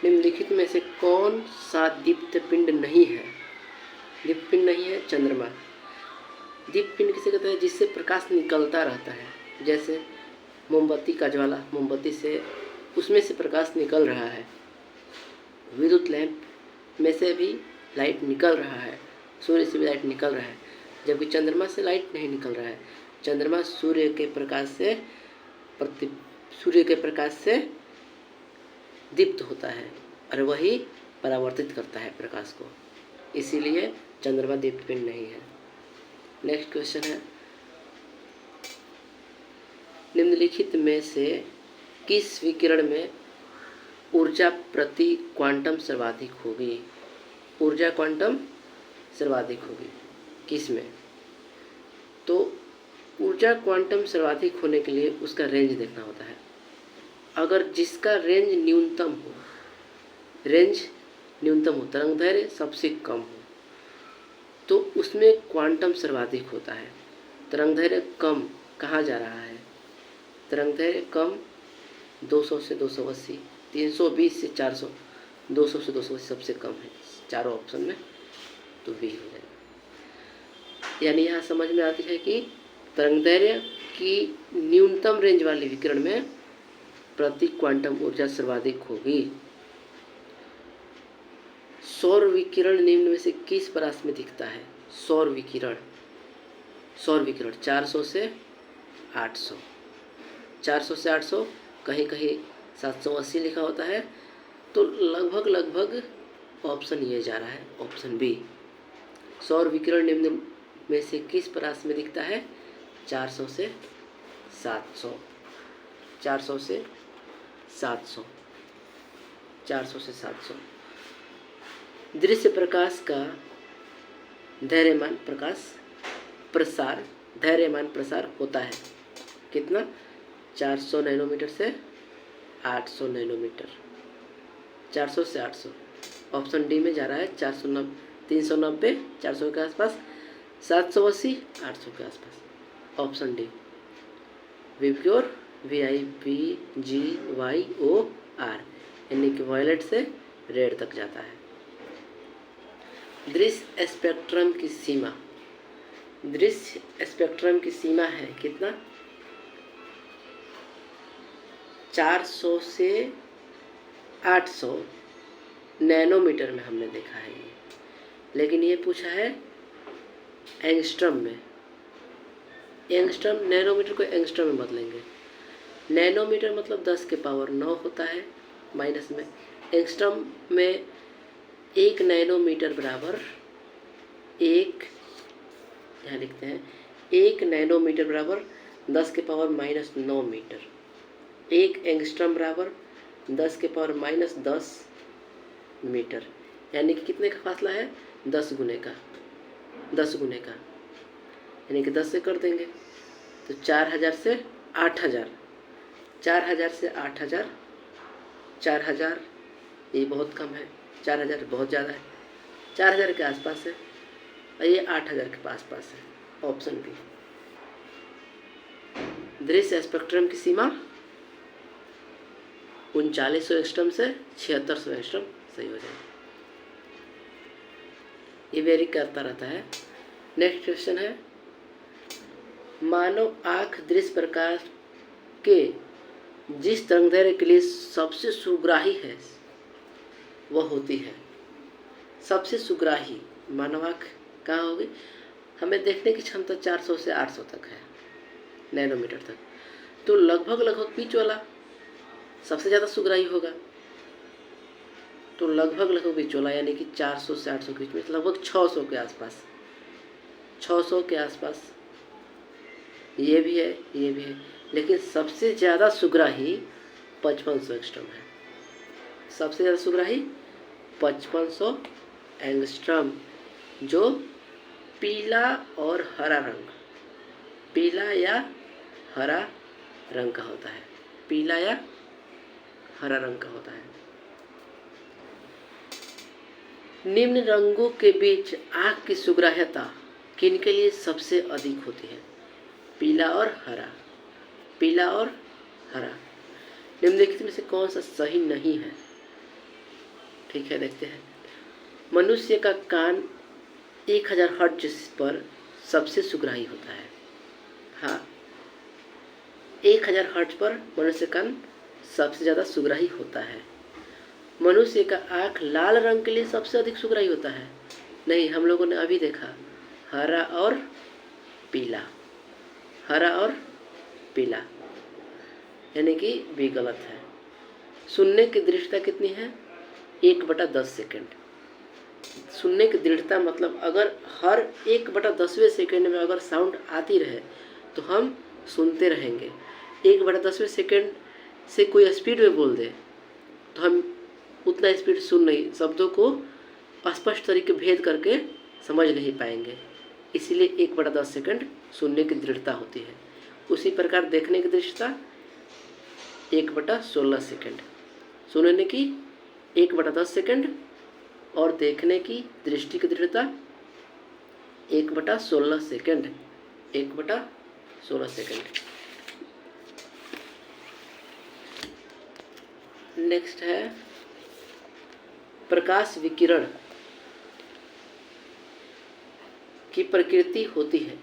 निम्नलिखित में से कौन सा दीप्त पिंड नहीं है? दीप्त पिंड नहीं है चंद्रमा। दीप्त पिंड किसे कहते हैं? जिससे प्रकाश निकलता रहता है, जैसे मोमबत्ती का ज्वाला, मोमबत्ती से उसमें से प्रकाश निकल रहा है। विद्युत लैंप में से भी लाइट निकल रहा है, सूर्य से भी लाइट निकल रहा है, जबकि चंद्रमा से लाइट नहीं निकल रहा है। चंद्रमा सूर्य के प्रकाश से दीप्त होता है और वही परावर्तित करता है प्रकाश को, इसीलिए चंद्रमा दीप्त पिंड नहीं है। नेक्स्ट क्वेश्चन है, निम्नलिखित में से किस विकिरण में ऊर्जा प्रति क्वांटम सर्वाधिक होगी? ऊर्जा क्वांटम सर्वाधिक होगी किस में? तो ऊर्जा क्वांटम सर्वाधिक होने के लिए उसका रेंज देखना होता है। अगर जिसका रेंज न्यूनतम हो, तरंगदैर्घ्य सबसे कम हो, तो उसमें क्वांटम सर्वाधिक होता है। तरंगदैर्घ्य कम कहाँ जा रहा है? तरंगदैर्घ्य कम 200 से 280, 320 से 400, 200 से 280 सबसे कम है चारों ऑप्शन में, तो बी हो जाएगा। यानी यहाँ समझ में आती है कि तरंगदैर्घ्य की न्यूनतम रेंज वाली विकिरण में प्रति क्वांटम ऊर्जा सर्वाधिक होगी। सौर विकिरण निम्न में से किस परास में दिखता है? सौर विकिरण 400 से 800, 400 से 800, कहीं कहीं 780 लिखा होता है, तो लगभग ऑप्शन ये जा रहा है, ऑप्शन बी। सौर विकिरण निम्न में से किस परास में दिखता है? 400 से 700, 400 से 700, 400 से 700। दृश्य प्रकाश का धैर्यमान प्रसार होता है कितना? 400 नैनोमीटर से 800 नैनोमीटर, 400 से 800। ऑप्शन डी में जा रहा है 390, 400 के आसपास, 780, 800 के आसपास। ऑप्शन डी विप्योर VIPGYOR, यानी कि वायलेट से रेड तक जाता है। दृश्य स्पेक्ट्रम की सीमा है कितना? 400 से 800 नैनोमीटर में हमने देखा है ये, लेकिन ये पूछा है एंगस्ट्रम में। एंगस्ट्रम, नैनोमीटर को एंगस्ट्रम में बदलेंगे। नैनोमीटर मतलब 10 के पावर 9 होता है माइनस में। एंगस्ट्रम में 1 नैनोमीटर बराबर 1, यहाँ लिखते हैं 1 नैनोमीटर बराबर 10 के पावर -9 मीटर। 1 एंगस्ट्रम बराबर 10 के पावर -10 मीटर, यानी कि कितने का फासला है? 10 गुने का, यानी कि 10 से कर देंगे तो 4000 से 8000, 4000 से 8000, 4000 ये बहुत कम है, 4000 बहुत ज़्यादा है, 4000 के आसपास है और ये 8000 के आसपास है। Option B. दृश्य स्पेक्ट्रम की सीमा 3900 एंगस्ट्रम से 7600 एंगस्ट्रम सही हो जाएगा। ये वेरी करता रहता है। नेक्स्ट क्वेश्चन है, मानव आँख दृश्य प्रकाश के जिस तरंगदैर्घ्य के लिए सबसे सुग्राही है वह होती है। सबसे सुग्राही मानव आँख कहाँ होगी? हमें देखने की क्षमता 400 से 800 तक है, नैनोमीटर तक, तो लगभग बीच वाला सबसे ज़्यादा सुग्राही होगा। तो लगभग बीच वाला, यानी कि 400 से 800 के बीच में, लगभग 600 के आसपास, 600 के आसपास ये भी है, लेकिन सबसे ज़्यादा सुग्राही 5500 एंगस्ट्रम है। सबसे ज़्यादा सुग्राही 5500 एंगस्ट्रम, जो पीला और हरा रंग, पीला या हरा रंग का होता है, पीला या हरा रंग का होता है। निम्न रंगों के बीच आँख की सुग्राह्यता किनके लिए सबसे अधिक होती है? पीला और हरा, निम्नलिखित में से कौन सा सही नहीं है? ठीक है, देखते हैं। मनुष्य का कान 1000 हर्ट्ज पर सबसे सुग्राही होता है। हाँ, 1000 हर्ट्ज पर मनुष्य का कान सबसे ज़्यादा सुग्राही होता है। मनुष्य का आँख लाल रंग के लिए सबसे अधिक सुग्राही होता है। नहीं, हम लोगों ने अभी देखा हरा और पीला, हरा और पीला, यानी कि भी गलत है। सुनने की दृढ़ता कितनी है? 1/10 सेकेंड। सुनने की दृढ़ता मतलब अगर हर 1/10वें सेकेंड में अगर साउंड आती रहे तो हम सुनते रहेंगे। 1/10वें सेकेंड से कोई स्पीड में बोल दे तो हम उतना स्पीड सुन नहीं, शब्दों को स्पष्ट तरीके भेद करके समझ नहीं पाएंगे। इसीलिए 1/10 सेकेंड सुनने की दृढ़ता होती है। उसी प्रकार देखने की दृढ़ता 1/16 सेकेंड, सुनने की 1/10 सेकेंड और देखने की दृष्टि की दृढ़ता 1/16 सेकेंड, 1/16 सेकेंड। नेक्स्ट है प्रकाश विकिरण की प्रकृति होती है।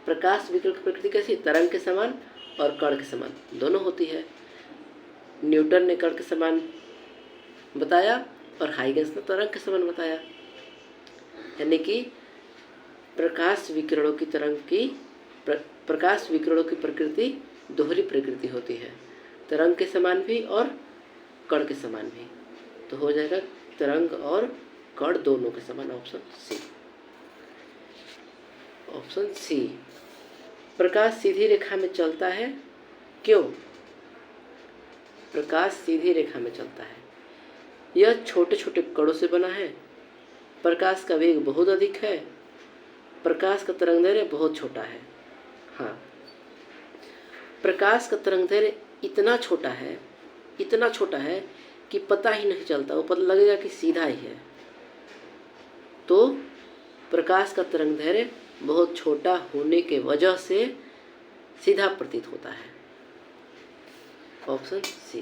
प्रकाश विकिरण की प्रकृति कैसी? तरंग के समान और कण के समान दोनों होती है। न्यूटन ने कण के समान बताया और हाइगेंस ने तरंग के समान बताया। यानी कि प्रकाश विकिरणों की प्रकृति दोहरी प्रकृति होती है, तरंग के समान भी और कण के समान भी। तो हो जाएगा तरंग और कण दोनों के समान, ऑप्शन सी। Option C. प्रकाश सीधी रेखा में चलता है, क्यों? प्रकाश सीधी रेखा में चलता है, यह छोटे छोटे कणों से बना है, प्रकाश का वेग बहुत अधिक है, प्रकाश का तरंगदैर्घ्य बहुत छोटा है। हाँ, प्रकाश का तरंगदैर्घ्य इतना छोटा है कि पता ही नहीं चलता, वो पता लगेगा कि सीधा ही है। तो प्रकाश का तरंगदैर्घ्य बहुत छोटा होने के वजह से सीधा प्रतीत होता है, ऑप्शन सी।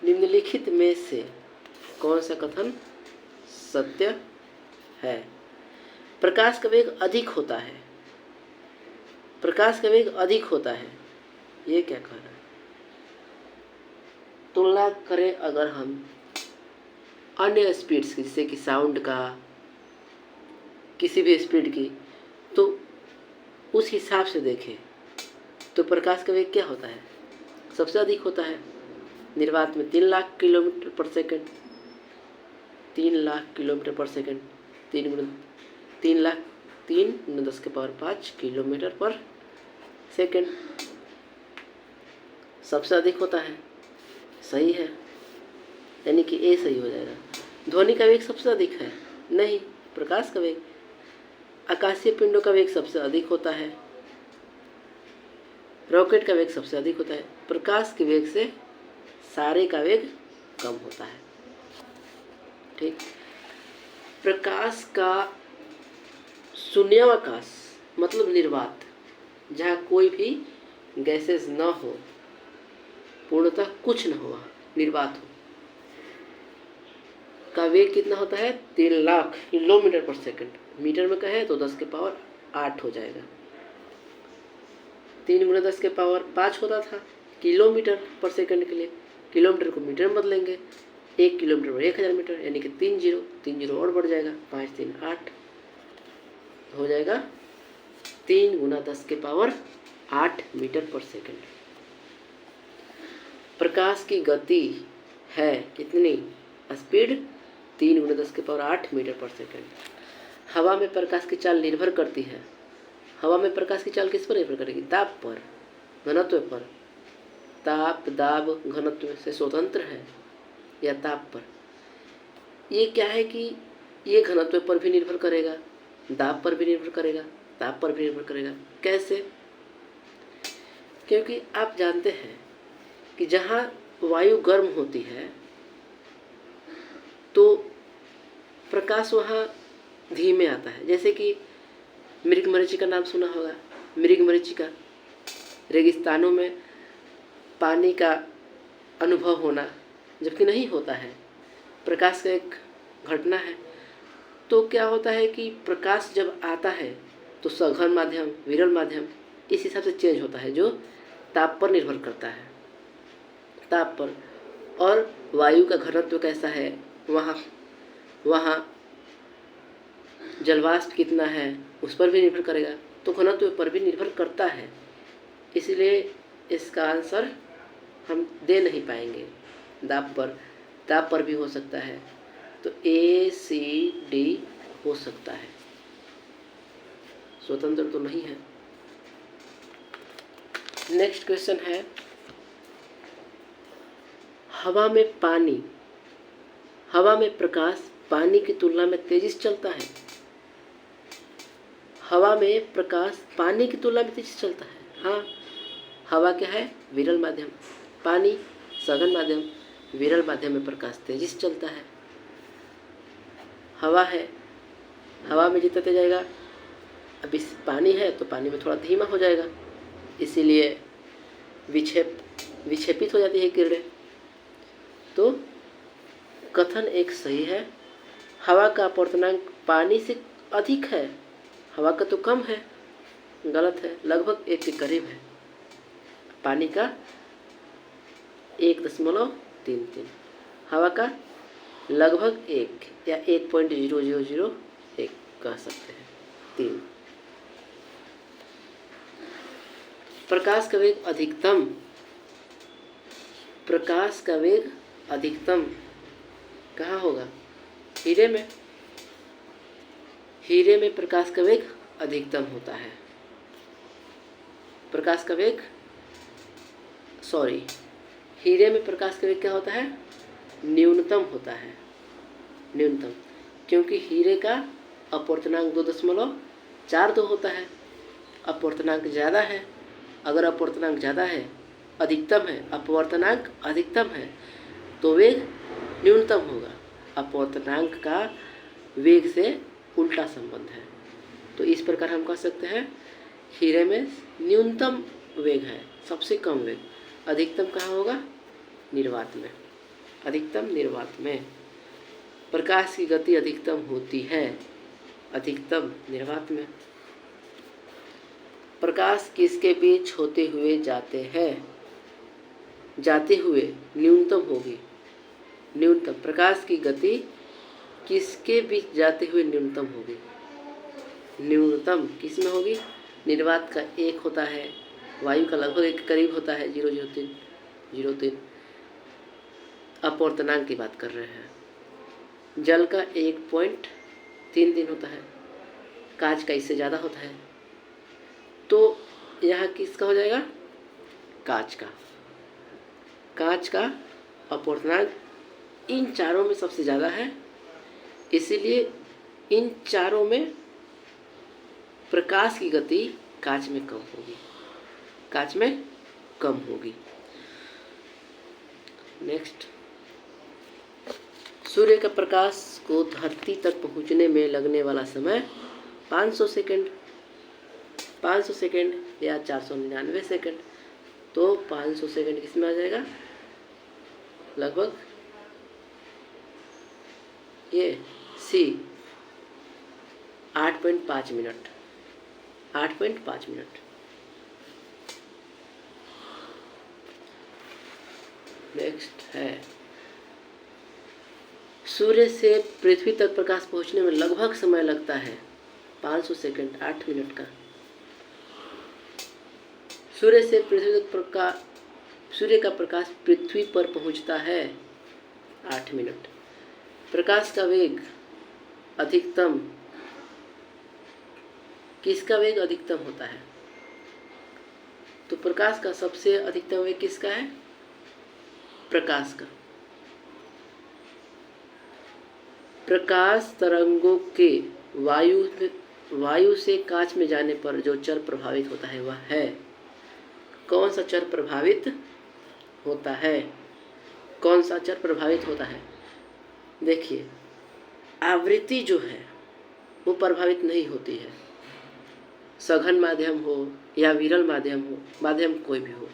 निम्नलिखित में से कौन सा कथन सत्य है? प्रकाश का वेग अधिक होता है, प्रकाश का वेग अधिक होता है, ये क्या कह रहा है? तुलना करें अगर हम अन्य स्पीड्स की, जैसे कि साउंड का, किसी भी स्पीड की, तो उस हिसाब से देखें तो प्रकाश का वेग क्या होता है? सबसे अधिक होता है। निर्वात में 3 लाख किलोमीटर पर सेकंड, 3 लाख किलोमीटर पर सेकंड, 3 लाख 3 × 10⁵ किलोमीटर पर सेकंड सबसे अधिक होता है। सही है, यानी कि ए सही हो जाएगा। ध्वनि का वेग सबसे अधिक है? नहीं, प्रकाश का वेग। आकाशीय पिंडों का वेग सबसे अधिक होता है, रॉकेट का वेग सबसे अधिक होता है। प्रकाश के वेग से सारे का वेग कम होता है। ठीक। प्रकाश का शून्यावकाश मतलब निर्वात, जहाँ कोई भी गैसेस न हो, पूर्णतः कुछ न हो, निर्वात हो, का वेग कितना होता है? 3 लाख किलोमीटर पर सेकंड। मीटर में कहें तो 10⁸ हो जाएगा। 3 × 10⁵ होता था किलोमीटर पर सेकंड के लिए, किलोमीटर को मीटर में बदलेंगे, 1 किलोमीटर पर 1000 मीटर, यानी कि 3 जीरो और बढ़ जाएगा, 5 3 8 हो जाएगा 3 × 10⁸ मीटर पर सेकंड। प्रकाश की गति है कितनी? स्पीड 3 × 10⁸ मीटर पर सेकंड। हवा में प्रकाश की चाल निर्भर करती है। हवा में प्रकाश की चाल किस पर निर्भर करेगी? दाब पर, घनत्व पर। ताप दाब घनत्व से स्वतंत्र है या ताप पर? ये क्या है कि ये घनत्व पर भी निर्भर करेगा, दाब पर भी निर्भर करेगा, ताप पर भी निर्भर करेगा। कैसे? क्योंकि आप जानते हैं कि जहाँ वायु गर्म होती है तो प्रकाश वहाँ धीमे आता है। जैसे कि मृगमरीचिका नाम सुना होगा, मृगमरीचिका, रेगिस्तानों में पानी का अनुभव होना, जबकि नहीं होता है। प्रकाश का एक घटना है। तो क्या होता है कि प्रकाश जब आता है तो सघन माध्यम, विरल माध्यम इस हिसाब से चेंज होता है, जो ताप पर निर्भर करता है, ताप पर। और वायु का घनत्व कैसा है, वहाँ जलवाष्प कितना है उस पर भी निर्भर करेगा, तो घनत्व पर भी निर्भर करता है। इसलिए इसका आंसर हम दे नहीं पाएंगे। दाब पर भी हो सकता है, तो ACD हो सकता है, स्वतंत्र तो नहीं है। नेक्स्ट क्वेश्चन है, हवा में प्रकाश पानी की तुलना में तेजी से चलता है। हवा में प्रकाश पानी की तुलना में तेजी से चलता है। हाँ, हवा क्या है, विरल माध्यम, पानी सघन माध्यम, विरल माध्यम में प्रकाश तेजी से चलता है। हवा है, हवा में जितना तेज जाएगा, अब इस पानी है तो पानी में थोड़ा धीमा हो जाएगा, इसीलिए विक्षेपित हो जाती है किरणें। तो कथन एक सही है। हवा का अपवर्तनांक पानी से अधिक है, हवा का तो कम है। गलत है, लगभग 1 के करीब है। पानी का 1.33, हवा का लगभग 1 या 1.0001 कह सकते हैं, 3। प्रकाश का वेग अधिकतम कहाँ होगा, हीरे में। हीरे में प्रकाश का वेग अधिकतम होता है। हीरे में प्रकाश का वेग क्या होता है, न्यूनतम होता है, न्यूनतम, क्योंकि हीरे का अपवर्तनांक 2.42 होता है। अपवर्तनांक ज़्यादा है, अगर अपवर्तनांक ज़्यादा है, अधिकतम है, अपवर्तनांक अधिकतम है तो वेग न्यूनतम होगा। अपवर्तनांक का वेग से उल्टा संबंध है। तो इस प्रकार हम कह सकते हैं हीरे में न्यूनतम वेग है, सबसे कम वेग। अधिकतम कहाँ होगा, निर्वात में, अधिकतम निर्वात में। प्रकाश की गति अधिकतम होती है, अधिकतम निर्वात में। प्रकाश किसके बीच होते हुए जाते हुए न्यूनतम होगी, न्यूनतम। प्रकाश की गति किसके बीच जाते हुए न्यूनतम होगी, न्यूनतम किस में होगी, निर्वात का 1 होता है, वायु का लगभग 1 के करीब होता है, 0.03। अपवर्तनांक की बात कर रहे हैं। जल का 1.33 होता है, कांच का इससे ज़्यादा होता है। तो यहाँ किसका हो जाएगा, कांच का अपवर्तनांक इन चारों में सबसे ज़्यादा है, इसीलिए इन चारों में प्रकाश की गति कांच में कम होगी। नेक्स्ट, सूर्य का प्रकाश को धरती तक पहुंचने में लगने वाला समय 500 सेकंड या 499 सेकंड। तो 500 सेकंड किस में आ जाएगा, लगभग ये C 8.5 मिनट। नेक्स्ट है, सूर्य से पृथ्वी तक प्रकाश पहुंचने में लगभग समय लगता है 500 सेकंड, 8 मिनट का। सूर्य का प्रकाश पृथ्वी पर पहुंचता है 8 मिनट। प्रकाश का वेग अधिकतम, किसका वेग अधिकतम होता है, तो प्रकाश का सबसे अधिकतम वेग किसका है, प्रकाश तरंगों के वायु से कांच में जाने पर जो चर प्रभावित होता है वह है, कौन सा चर प्रभावित होता है, देखिए आवृत्ति जो है वो प्रभावित नहीं होती है, सघन माध्यम हो या विरल माध्यम हो, माध्यम कोई भी हो।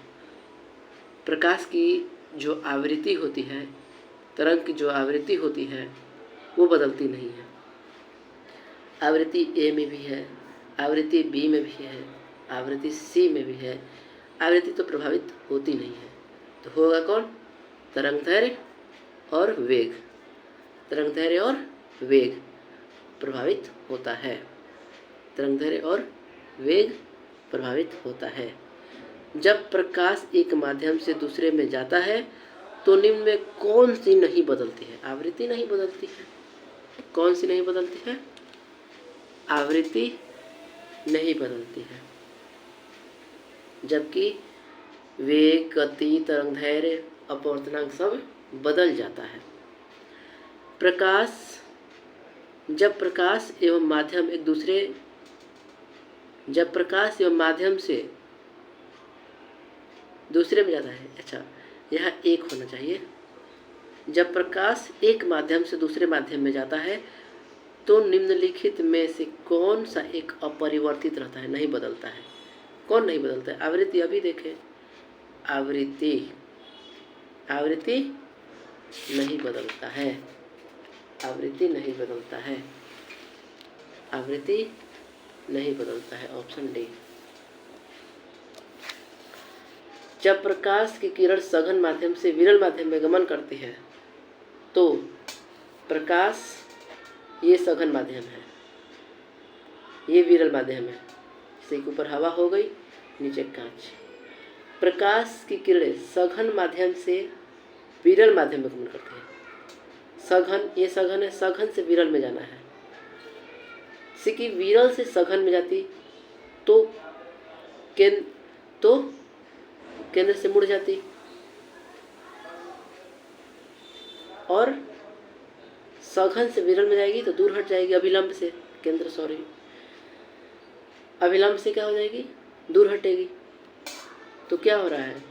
प्रकाश की जो आवृत्ति होती है तरंग की जो आवृत्ति होती है वो बदलती नहीं है। आवृत्ति ए में भी है, आवृत्ति बी में भी है, आवृत्ति सी में भी है, आवृत्ति तो प्रभावित होती नहीं है। तो होगा कौन? तरंगदैर्घ्य और वेग। तरंगदैर्घ्य और वेग प्रभावित होता है। तरंगदैर्घ्य और वेग प्रभावित होता है। जब प्रकाश एक माध्यम से दूसरे में जाता है तो निम्न में कौन सी नहीं बदलती है? आवृत्ति नहीं बदलती है। कौन सी नहीं बदलती है? आवृत्ति नहीं बदलती है। जबकि वेग, गति, तरंगदैर्घ्य, अपवर्तनांक सब बदल जाता है। जब प्रकाश एवं माध्यम से दूसरे में जाता है, अच्छा यहाँ एक होना चाहिए। जब प्रकाश एक माध्यम से दूसरे माध्यम में जाता है तो निम्नलिखित में से कौन सा एक अपरिवर्तित रहता है, नहीं बदलता है? कौन नहीं बदलता है? आवृत्ति। अभी देखें, आवृत्ति नहीं बदलता है। आवृत्ति नहीं बदलता है। आवृत्ति नहीं बदलता है। Option D. जब प्रकाश की किरण सघन माध्यम से विरल माध्यम में गमन करती है तो प्रकाश, ये सघन माध्यम है, ये विरल माध्यम है। इसके ऊपर हवा हो गई, नीचे कांच। प्रकाश की किरणें सघन माध्यम से विरल माध्यम में गमन करती है। सघन, ये सघन है, सघन से विरल में जाना है। इसी की विरल से सघन में जाती तो केंद्र से मुड़ जाती और सघन से विरल में जाएगी तो दूर हट जाएगी अभिलंब से। अभिलंब से क्या हो जाएगी? दूर हटेगी। तो क्या हो रहा है?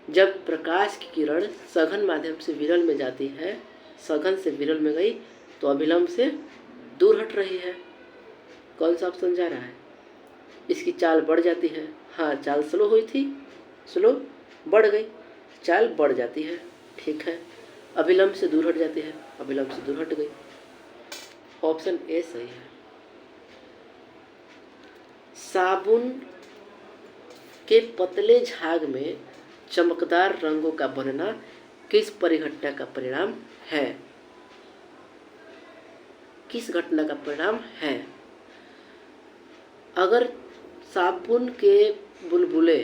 जब प्रकाश की किरण सघन माध्यम से विरल में जाती है, सघन से विरल में गई तो अभिलंब से दूर हट रही है। कौन सा ऑप्शन जा रहा है? इसकी चाल बढ़ जाती है। हाँ, चाल स्लो हुई थी, स्लो बढ़ गई, चाल बढ़ जाती है। ठीक है। अभिलंब से दूर हट जाती है, अभिलंब से दूर हट गई। ऑप्शन ए सही है। साबुन के पतले झाग में चमकदार रंगों का बनना किस परिघटना का परिणाम है? किस घटना का परिणाम है? अगर साबुन के बुलबुले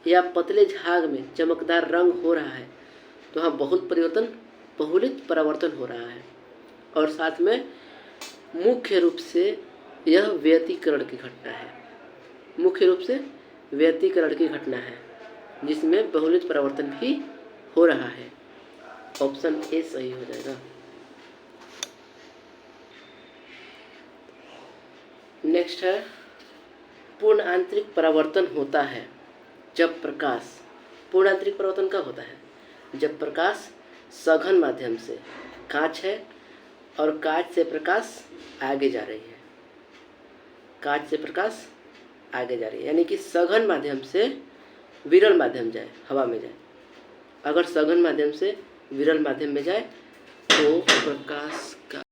या पतले झाग में चमकदार रंग हो रहा है तो हाँ, बहुलित परावर्तन हो रहा है। और साथ में मुख्य रूप से यह व्यतिकरण की घटना है। मुख्य रूप से व्यतिकरण की घटना है जिसमें बहुलित परावर्तन भी हो रहा है। ऑप्शन ए सही हो जाएगा। नेक्स्ट है, पूर्ण आंतरिक परावर्तन होता है जब प्रकाश, पूर्ण आंतरिक परावर्तन कब होता है? जब प्रकाश सघन माध्यम से, कांच है और कांच से प्रकाश आगे जा रही है, कांच से प्रकाश आगे जा रही है, यानी कि सघन माध्यम से विरल माध्यम जाए, हवा में जाए। अगर सघन माध्यम से विरल माध्यम में जाए तो प्रकाश का